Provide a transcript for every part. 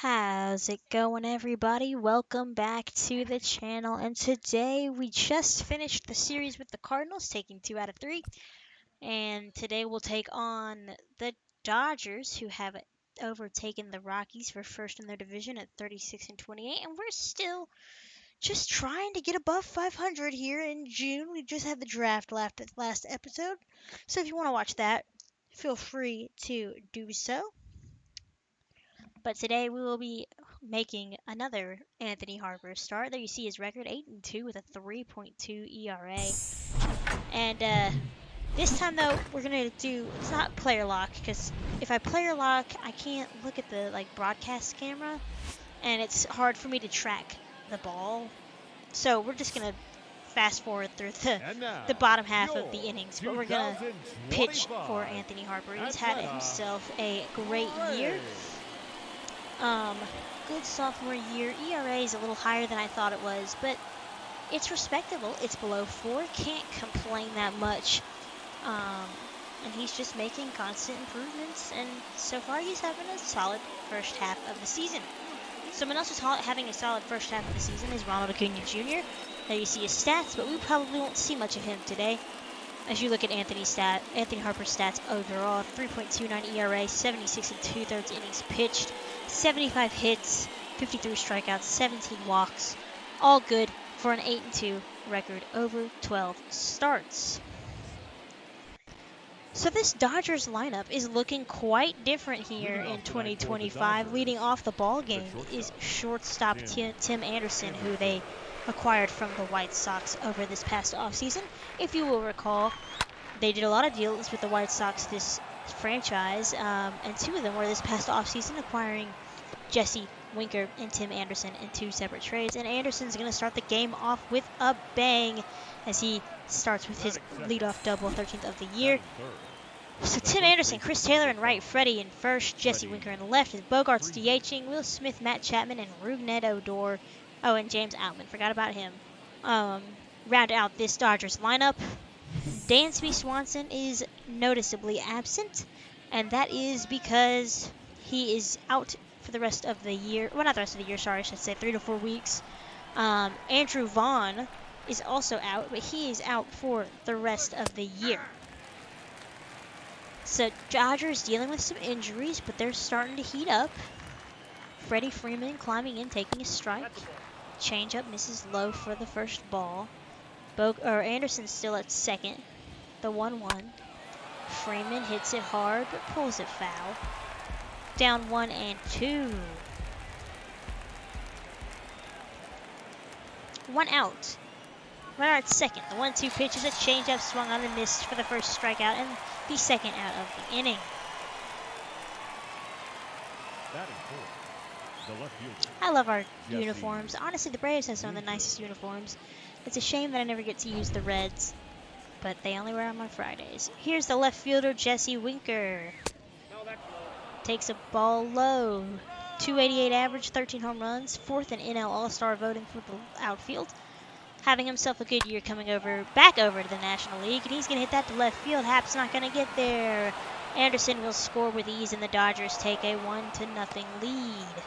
How's it going, everybody? Welcome back to the channel. And today we just finished the series with the Cardinals, taking 2 out of 3. And today we'll take on the Dodgers, who have overtaken the Rockies for first in their division at 36 and 28. And we're still just trying to get above 500 here in June. We just had the draft last episode. So if you want to watch that, feel free to do so. But today we will be making another Anthony Harper start. There you see his record, 8-2 with a 3.2 ERA. And this time though, we're gonna do, it's not player lock, because if I player lock, I can't look at the broadcast camera, and it's hard for me to track the ball. So we're just gonna fast forward through the bottom half of the innings, but we're gonna pitch for Anthony Harper. He's had himself a great year. Good sophomore year. ERA is a little higher than I thought it was, but it's respectable. It's below 4. Can't complain that much. And he's just making constant improvements, and so far he's having a solid first half of the season. Someone else who's having a solid first half of the season is Ronald Acuna Jr. There you see his stats, but we probably won't see much of him today. As you look at Anthony Harper's stats overall, 3.29 ERA, 76 and 2/3 innings pitched, 75 hits, 53 strikeouts, 17 walks, all good for an 8-2 record over 12 starts. So this Dodgers lineup is looking quite different here in 2025. Leading off the ball game is shortstop Tim Anderson, who they acquired from the White Sox over this past offseason. If you will recall, they did a lot of deals with the White Sox this franchise, and 2 of them were this past offseason, acquiring Jesse Winker and Tim Anderson in 2 separate trades. And Anderson's going to start the game off with a bang as he starts with his leadoff double, 13th of the year. So Tim Anderson, Chris Taylor in right, Freddie in first, Jesse Winker in left, as Bogart's DHing, Will Smith, Matt Chapman, and Rougned Odor. Oh, and James Outman, forgot about him. Round out this Dodgers lineup. Dansby Swanson is noticeably absent, and that is because he is out for the rest of the year. Well, not the rest of the year, sorry, I should say 3 to 4 weeks. Andrew Vaughn is also out, but he is out for the rest of the year. So Dodgers dealing with some injuries, but they're starting to heat up. Freddie Freeman climbing in, taking a strike. Changeup misses low for the first ball. Anderson's still at second. The 1-1. Freeman hits it hard, but pulls it foul. Down 1-2. 1 out. Runner at second. The 1-2 pitch is a changeup swung on and missed for the first strikeout and the second out of the inning. I love our uniforms. Honestly, the Braves have some of the nicest uniforms. It's a shame that I never get to use the reds, but they only wear them on Fridays. Here's the left fielder, Jesse Winker. Takes a ball low. 288 average, 13 home runs, 4th in NL All-Star voting for the outfield. Having himself a good year coming back over to the National League, and he's going to hit that to left field. Happ's not going to get there. Anderson will score with ease, and the Dodgers take a 1-0 lead.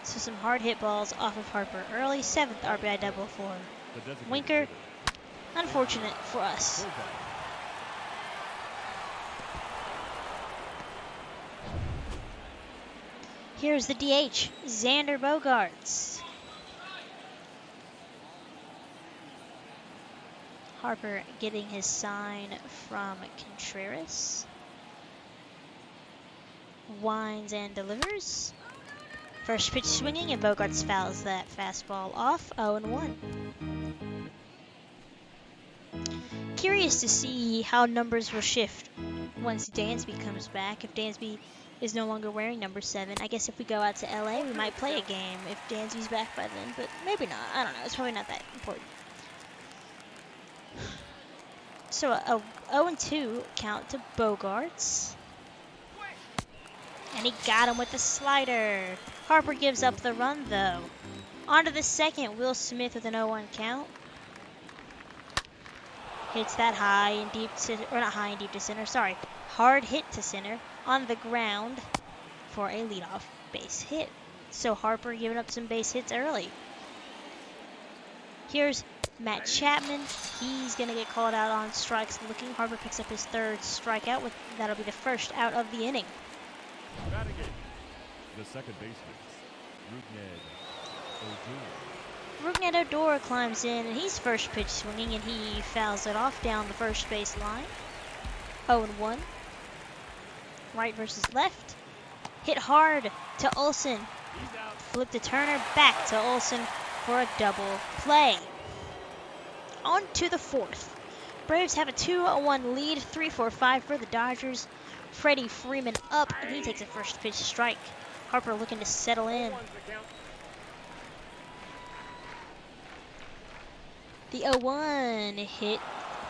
So some hard hit balls off of Harper early. 7th RBI double for Winker. Unfortunate for us. Here's the DH, Xander Bogaerts. Harper getting his sign from Contreras. Winds and delivers. First pitch swinging, and Bogaerts fouls that fastball off. 0-1. Curious to see how numbers will shift once Dansby comes back. If Dansby is no longer wearing number 7, I guess if we go out to LA, we might play a game if Dansby's back by then, but maybe not. I don't know. It's probably not that important. So a 0-2 count to Bogaerts. And he got him with the slider. Harper gives up the run, though. On to the second. Will Smith with an 0-1 count. Hits that high and deep to, or not high and deep to center, sorry. Hard hit to center on the ground. for a leadoff base hit. So Harper giving up some base hits early. Here's Matt Chapman. He's going to get called out on strikes looking. Harper picks up his third strikeout. That'll be the first out of the inning. Batting it, the second baseman, Rougned Odor climbs in, and he's first pitch swinging, and he fouls it off down the first base line. 0-1. Right versus left. Hit hard to Olsen. Flip to Turner, back to Olsen for a double play. On to the fourth. Braves have a 2-1 lead, 3-4-5 for the Dodgers. Freddie Freeman up, and he takes a first pitch strike. Harper looking to settle in. The 0-1 hit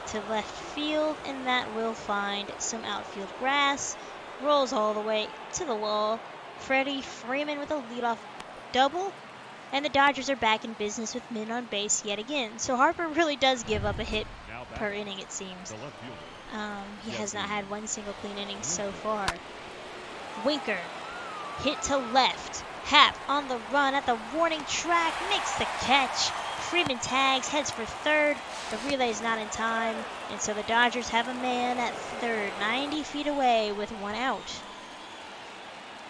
to left field, and that will find some outfield grass. Rolls all the way to the wall. Freddie Freeman with a leadoff double, and the Dodgers are back in business with men on base yet again. So Harper really does give up a hit per inning, it seems. He has not had one single clean inning so far. Winker, hit to left. Happ on the run at the warning track, makes the catch. Freeman tags, heads for third. The relay is not in time, and so the Dodgers have a man at third, 90 feet away with one out.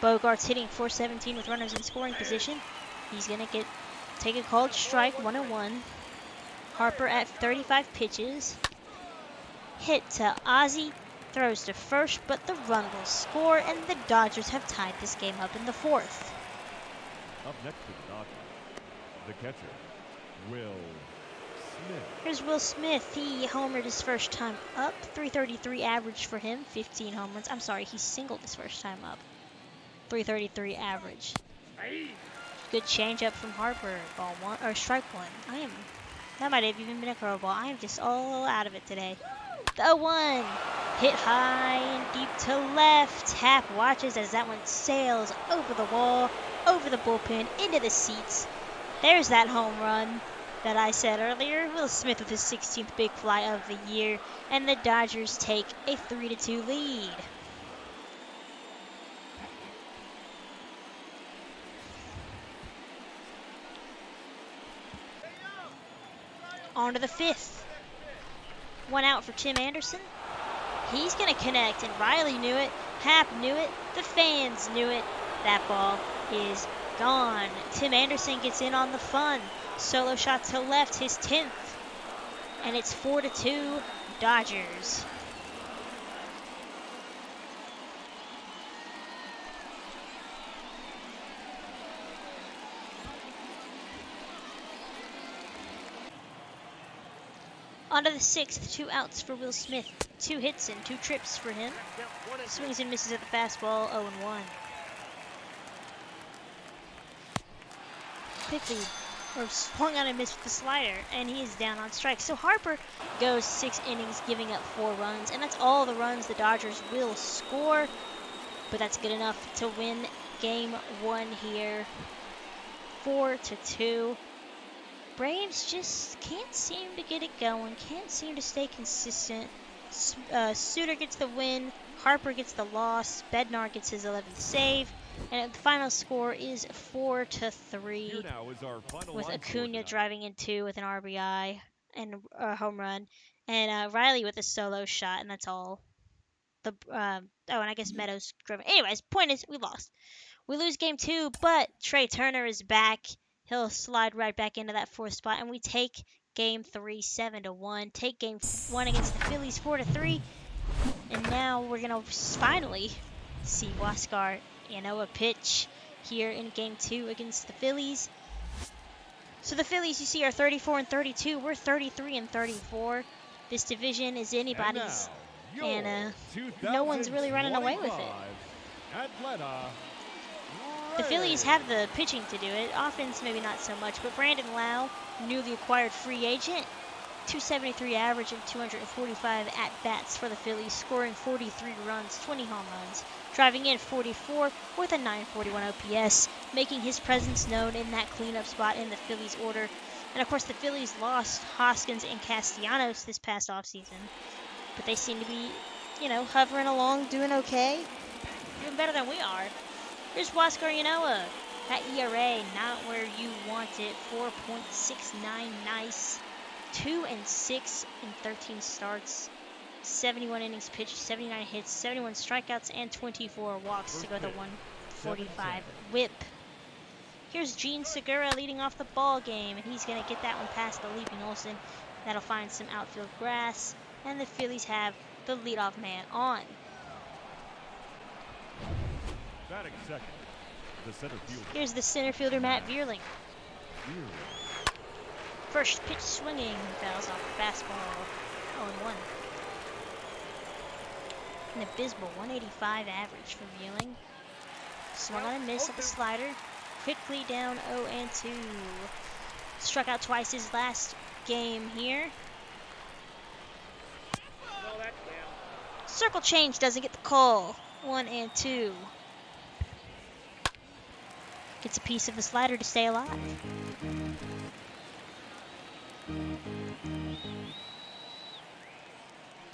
Bogart's hitting .417 with runners in scoring position. He's going to take a called strike, 1-1. Harper at 35 pitches. Hit to Ozzie, throws to first, but the run will score, and the Dodgers have tied this game up in the fourth. Up next to the Dodgers, the catcher, Will Smith. Here's Will Smith. He homered his first time up. .333 average for him. 15 home runs. I'm sorry, he singled his first time up. .333 average. Good changeup from Harper. Ball one or strike one. That might have even been a curveball. I am just all out of it today. The 0-1 hit high and deep to left. Happ watches as that one sails over the wall, over the bullpen, into the seats. There's that home run that I said earlier. Will Smith with his 16th big fly of the year, and the Dodgers take a 3-2 lead. On to the fifth. One out for Tim Anderson. He's going to connect, and Riley knew it. Happ knew it. The fans knew it. That ball is gone. Tim Anderson gets in on the fun. Solo shot to left, his 10th. And it's 4-2 Dodgers. On to the sixth, 2 outs for Will Smith. 2 hits and 2 trips for him. Swings and misses at the fastball, 0-1. Quickly, or swung on and missed with the slider, and he is down on strikes. So Harper goes 6 innings, giving up 4 runs, and that's all the runs the Dodgers will score. But that's good enough to win game 1 here, 4-2. Braves just can't seem to get it going, can't seem to stay consistent. Suter gets the win, Harper gets the loss, Bednar gets his 11th save, and the final score is 4-3 with Acuna driving in 2 with an RBI and a home run, and Riley with a solo shot, and that's all. And I guess Meadows driven. Anyways, point is, we lost. We lose game 2, but Trey Turner is back. He'll slide right back into that 4th spot, and we take game 3 7-1. Take game 1 against the Phillies 4-3, and now we're gonna finally see Huascar Yanoa pitch here in game 2 against the Phillies. So the Phillies, you see, are 34-32. We're 33-34. This division is anybody's, and no one's really running away with it. Atlanta. The Phillies have the pitching to do it. Offense, maybe not so much. But Brandon Lau, newly acquired free agent, 273 average and 245 at-bats for the Phillies, scoring 43 runs, 20 home runs, driving in 44 with a 941 OPS, making his presence known in that cleanup spot in the Phillies order. And, of course, the Phillies lost Hoskins and Castellanos this past offseason. But they seem to be, hovering along, doing okay. Doing better than we are. Here's Huascar Yanoa. That ERA, not where you want it. 4.69, nice. 2-6 in 13 starts. 71 innings pitched, 79 hits, 71 strikeouts, and 24 walks to go with a 145 whip. Here's Gene Segura leading off the ball game, and he's going to get that one past the leaping Olsen. That'll find some outfield grass, and the Phillies have the leadoff man on. Batting second, the center fielder. Here's the center fielder, Matt Vierling. First pitch swinging, fouls off the fastball, 0-1. An abysmal 185 average for Vierling. Swung on and missed at the slider. Quickly down 0-2. Struck out twice his last game here. Circle change doesn't get the call. 1-2. Gets a piece of the slider to stay alive.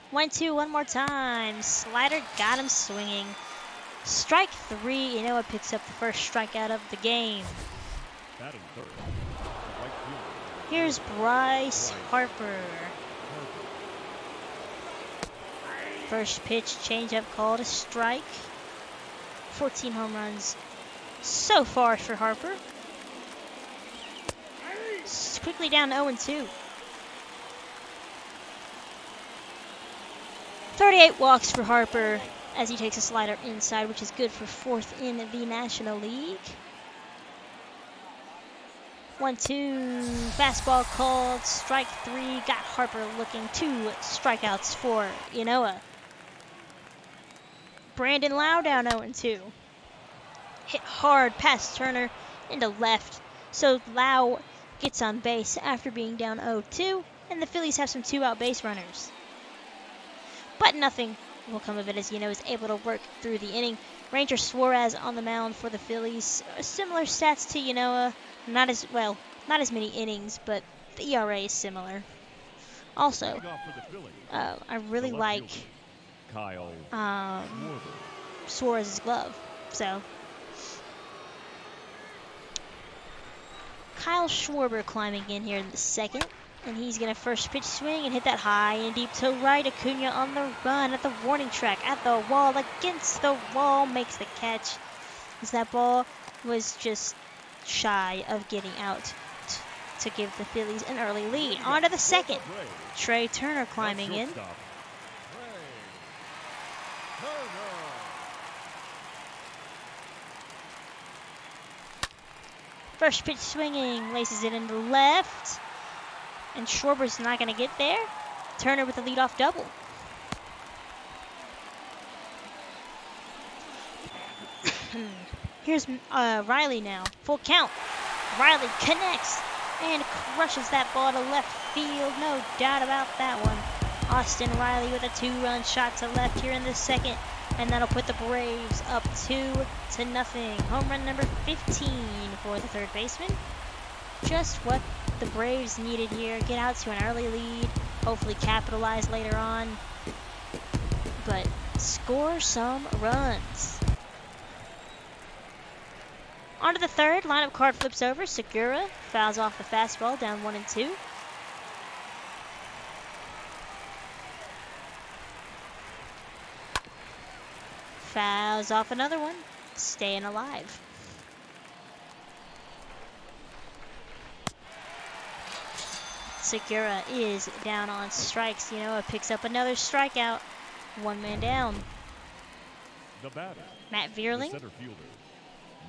One, two, one more time. Slider got him swinging. Strike three. Yanoa picks up the first strikeout of the game. Batting third, right fielder. Here's Bryce Harper. First pitch, changeup called a strike. 14 home runs so far for Harper. Quickly down 0-2. 38 walks for Harper as he takes a slider inside, which is good for fourth in the National League. 1-2, fastball called, strike three, got Harper looking. 2 strikeouts for Yanoa. Brandon Lau down 0-2. Hit hard past Turner into left, so Lau gets on base after being down 0-2, and the Phillies have some 2-out base runners. But nothing will come of it as Yanoa is able to work through the inning. Ranger Suarez on the mound for the Phillies. Similar stats to Yanoa. Not as many innings, but the ERA is similar. Also, I really like Suarez's glove. So, Kyle Schwarber climbing in here in the second. And he's going to first pitch swing and hit that high and deep to right. Acuna on the run at the warning track, at the wall, against the wall, makes the catch. As that ball was just shy of getting out to give the Phillies an early lead. On to the second. Trey Turner climbing in. First pitch swinging, laces it into left. And Schwarber's not going to get there. Turner with the leadoff double. Here's Riley now. Full count. Riley connects and crushes that ball to left field. No doubt about that one. Austin Riley with a 2-run shot to left here in the second. And that'll put the Braves up 2-0. Home run number 15 for the third baseman. Just what the Braves needed here. Get out to an early lead. Hopefully capitalize later on. But score some runs. On to the third. Lineup card flips over. Segura fouls off the fastball, down 1-2. Fouls off another one. Staying alive. Segura is down on strikes. Yanoa picks up another strikeout. 1 man down. The batter, Matt Vierling the center fielder,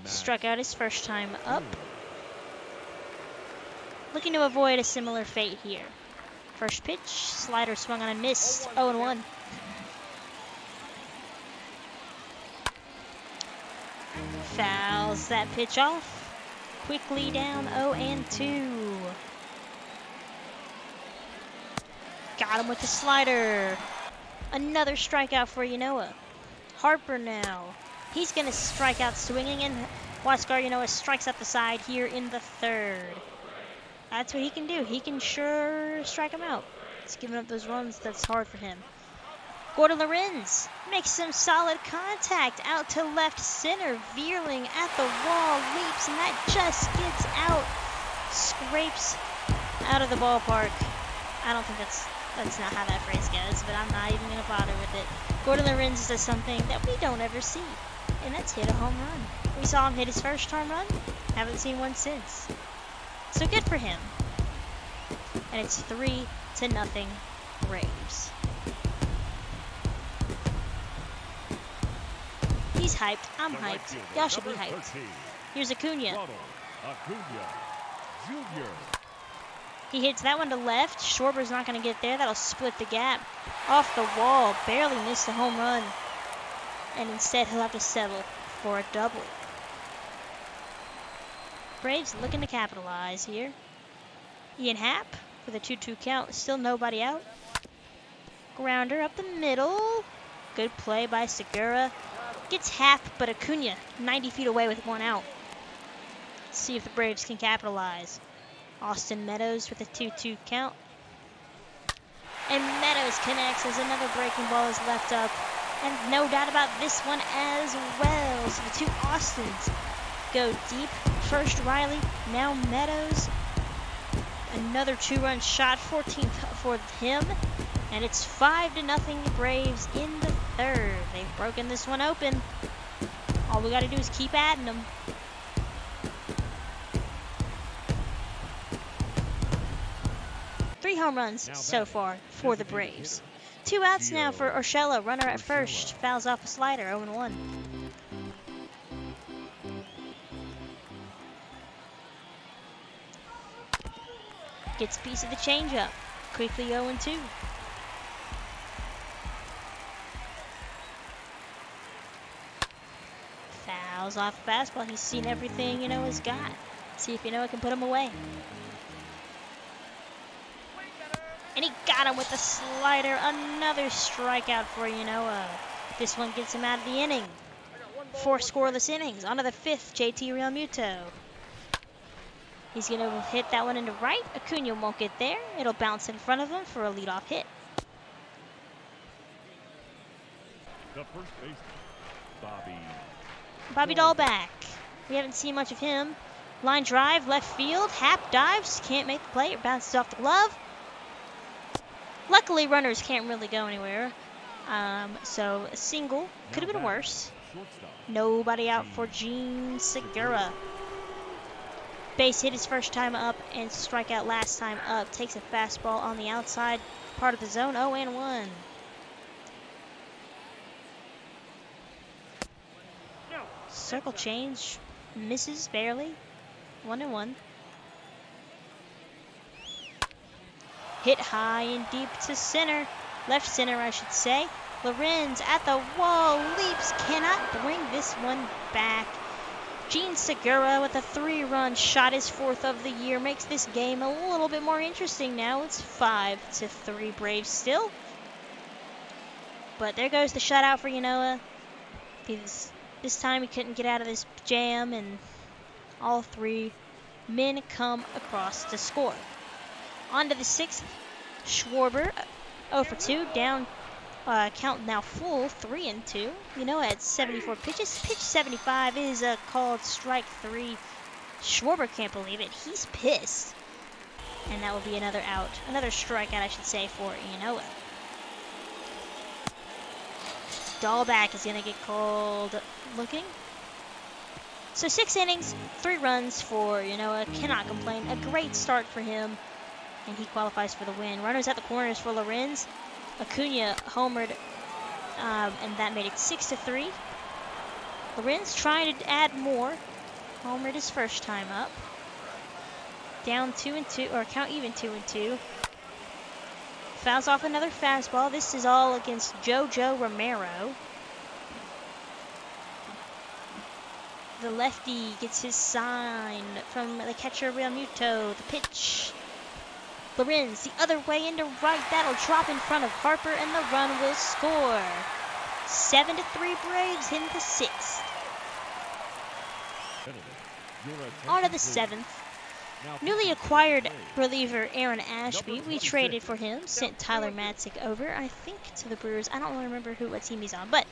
struck out his first time up. Looking to avoid a similar fate here. First pitch, slider swung on and missed. 0-1. Fouls that pitch off. Quickly down 0-2. Got him with the slider. Another strikeout for Yanoa. Harper now. He's going to strike out swinging, and Huascar Yanoa strikes up the side here in the third. That's what he can do. He can sure strike him out. He's giving up those runs. That's hard for him. Gordon Lorenz makes some solid contact out to left center. Veerling at the wall, leaps, and that just gets out. Scrapes out of the ballpark. I don't think that's not how that phrase goes, but I'm not even going to bother with it. Gordon Lorenz does something that we don't ever see, and that's hit a home run. We saw him hit his first home run. Haven't seen one since. So good for him. And it's 3-0 Braves. He's hyped. I'm hyped. Y'all should be hyped. Here's Acuna. He hits that one to left. Schwarber's not going to get there. That'll split the gap. Off the wall. Barely missed a home run. And instead he'll have to settle for a double. Braves looking to capitalize here. Ian Happ with a 2-2 count. Still nobody out. Grounder up the middle. Good play by Segura. Gets Happ, but Acuna 90 feet away with one out. Let's see if the Braves can capitalize. Austin Meadows with a 2-2 count. And Meadows connects as another breaking ball is left up. And no doubt about this one as well. So the two Austins go deep. First Riley, now Meadows. Another 2-run shot, 14th for him. And it's 5-0 Braves in the third. They've broken this one open. All we got to do is keep adding them. Three home runs so far for the Braves. 2 outs now for Urshela. Runner at first. Fouls off a slider, 0-1. Gets a piece of the changeup. Quickly 0-2. Fouls off the fastball. He's seen everything Yanoa's got. See if Yanoa can put him away. And he got him with the slider. Another strikeout for Yanoa. This one gets him out of the inning. 4 scoreless innings. On to the 5th, JT Realmuto. He's going to hit that one into right. Acuna won't get there. It'll bounce in front of him for a leadoff hit. The first baseman, Bobby Dahlback. We haven't seen much of him. Line drive, left field. Happ dives. Can't make the play. It bounces off the glove. Luckily, runners can't really go anywhere. So a single. Could have been worse. Nobody out for Gene Segura. Base hit his first time up and strikeout last time up. Takes a fastball on the outside part of the zone. 0-1. Circle change. Misses barely. 1-1. Hit high and deep to center. Left center, I should say. Lorenz at the wall. Leaps. Cannot bring this one back. Gene Segura with a 3-run shot, his 4th of the year, makes this game a little bit more interesting now. It's 5-3 Braves still. But there goes the shutout for Yanoa. This time he couldn't get out of this jam, and all 3 men come across to score. On to the 6th, Schwarber, 0 for 2, down. Count now full, 3-2. Yanoa had 74 pitches. Pitch 75 is called strike 3. Schwarber can't believe it. He's pissed. And that will be another out. Another strikeout, I should say, for Yanoa. Dahlback is going to get called looking. So 6 innings, 3 runs for Yanoa. Cannot complain. A great start for him. And he qualifies for the win. Runners at the corners for Lorenz. Acuna homered, and that made it 6-3. Lorenz trying to add more. Homered his first time up. Down 2-2, or count even 2-2. Fouls off another fastball. This is all against JoJo Romero. The lefty gets his sign from the catcher Realmuto. The pitch. Lorenz the other way into right. That'll drop in front of Harper, and the run will score. 7-3 Braves in the 6th. On to the 7th. Newly acquired reliever Aaron Ashby, we traded for him, sent Tyler Matzik over, I think, to the Brewers. I don't really remember what team he's on, but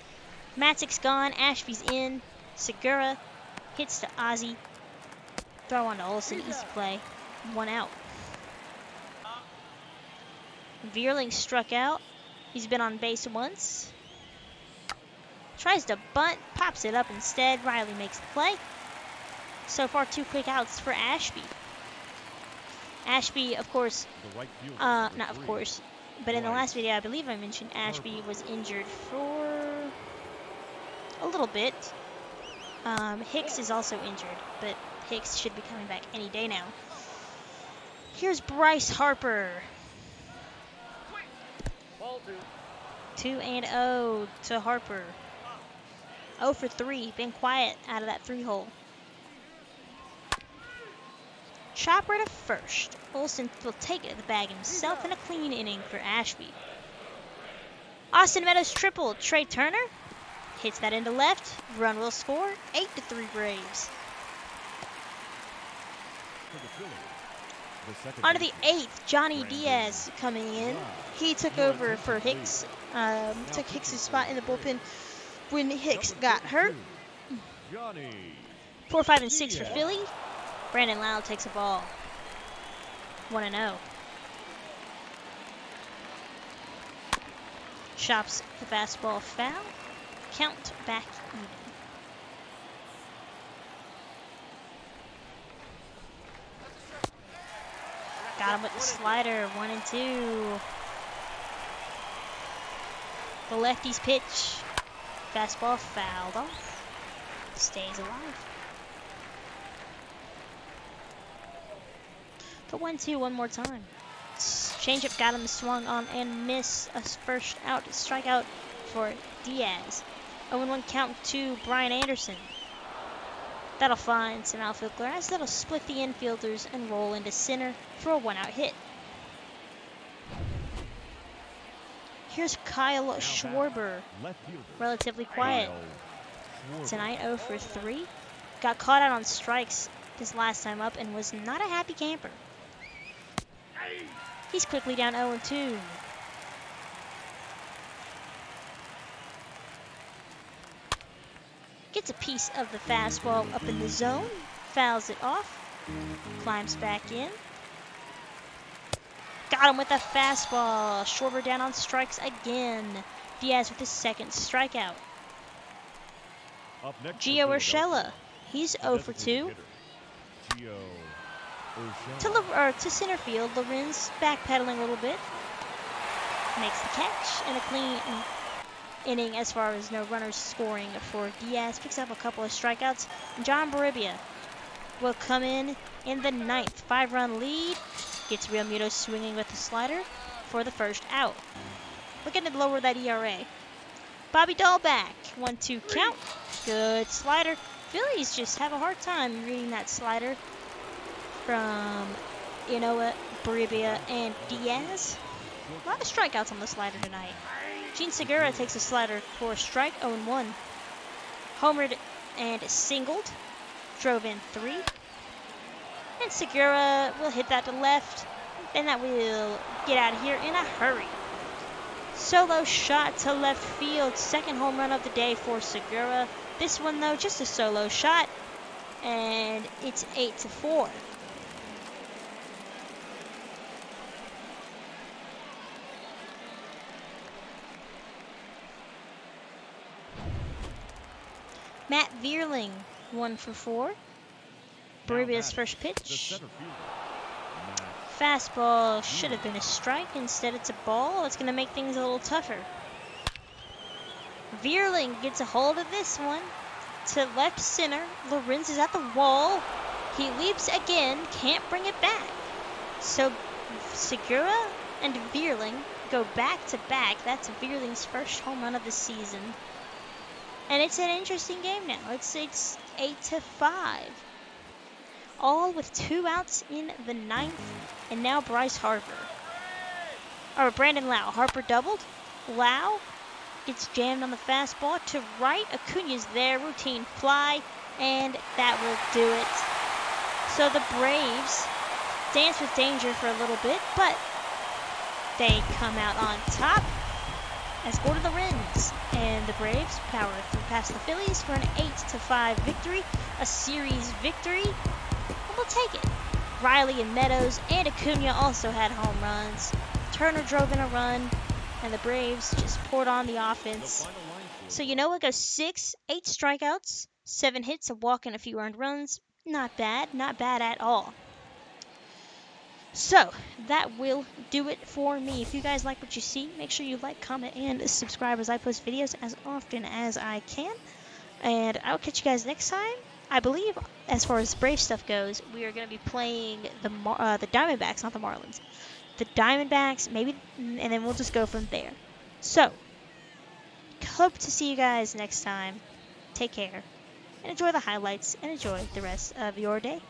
Matzik's gone, Ashby's in, Segura hits to Ozzie, throw on to Olsen, easy play, 1 out. Vierling struck out, he's been on base once, tries to bunt, pops it up instead, Riley makes the play. So far 2 quick outs for Ashby. Ashby, of course, not of course, but in the last video, I believe I mentioned Ashby was injured for a little bit. Hicks is also injured, but Hicks should be coming back any day now. Here's Bryce Harper. 2-0 to Harper. 0 for 3, been quiet out of that 3-hole. Chopper to first. Olsen will take it to the bag himself in a clean inning for Ashby. Austin Meadows tripled. Trey Turner hits that into left. Run will score. 8-3 Braves. On to the 8th. Johnny Diaz coming in. He took over for Hicks. Took Hicks' spot in the bullpen when Hicks got hurt. 4, 5, and 6 for Philly. Brandon Lau takes a ball. 1-0. Chops the fastball foul. Count back even. Got him with the slider. 1-2. The lefty's pitch. Fastball fouled off. Stays alive. The 1-2 one more time. Changeup got him, swung on and missed. A first out, strikeout for Diaz. 0-1 count to Brian Anderson. That'll find some outfield grass. That'll split the infielders and roll into center for a 1-out hit. Here's Kyle Schwarber. Relatively quiet tonight, 0 for 3. Got caught out on strikes his last time up and was not a happy camper. He's quickly down 0-2. Gets a piece of the fastball up in the zone, fouls it off, climbs back in. Got him with a fastball. Schwarber down on strikes again. Diaz with his second strikeout. Gio Urshela, he's 0 for 2. To center field, Lorenz backpedaling a little bit. Makes the catch and a clean inning as far as no runners scoring for Diaz. Picks up a couple of strikeouts. John Baribia will come in the 9th. 5-run lead. Gets Real Muto swinging with the slider for the first out. Looking to lower that ERA. Bobby Dahlback, 1-2 count. Good slider. Phillies just have a hard time reading that slider from Inoa, Baribia, and Diaz. A lot of strikeouts on the slider tonight. Gene Segura takes a slider for a strike, 0-1. Homered and singled. Drove in 3. And Segura will hit that to left. And that will get out of here in a hurry. Solo shot to left field. Second home run of the day for Segura. This one, though, just a solo shot. And it's 8-4. Matt Vierling, 1 for 4. Baribia's first pitch. Fastball should have been a strike. Instead, it's a ball. It's going to make things a little tougher. Vierling gets a hold of this one to left center. Lorenz is at the wall. He leaps again. Can't bring it back. So Segura and Vierling go back to back. That's Vierling's first home run of the season. And it's an interesting game now. It's 8-5. All with 2 outs in the 9th. And now Bryce Harper. Or Brandon Lau. Harper doubled. Lau gets jammed on the fastball to right. Acuna's there. Routine fly. And that will do it. So the Braves dance with danger for a little bit, but they come out on top as go to the Wrens, and the Braves power through past the Phillies for an 8-5 victory, a series victory, and we'll take it. Riley and Meadows and Acuna also had home runs. Turner drove in a run, and the Braves just poured on the offense. So you know what goes 8 strikeouts, 7 hits, a walk, and a few earned runs. Not bad at all. So that will do it for me. If you guys like what you see, make sure you like, comment, and subscribe as I post videos as often as I can. And I'll catch you guys next time. I believe, as far as Brave stuff goes, we are going to be playing the Diamondbacks, not the Marlins. The Diamondbacks, maybe, and then we'll just go from there. So, hope to see you guys next time. Take care, and enjoy the highlights, and enjoy the rest of your day.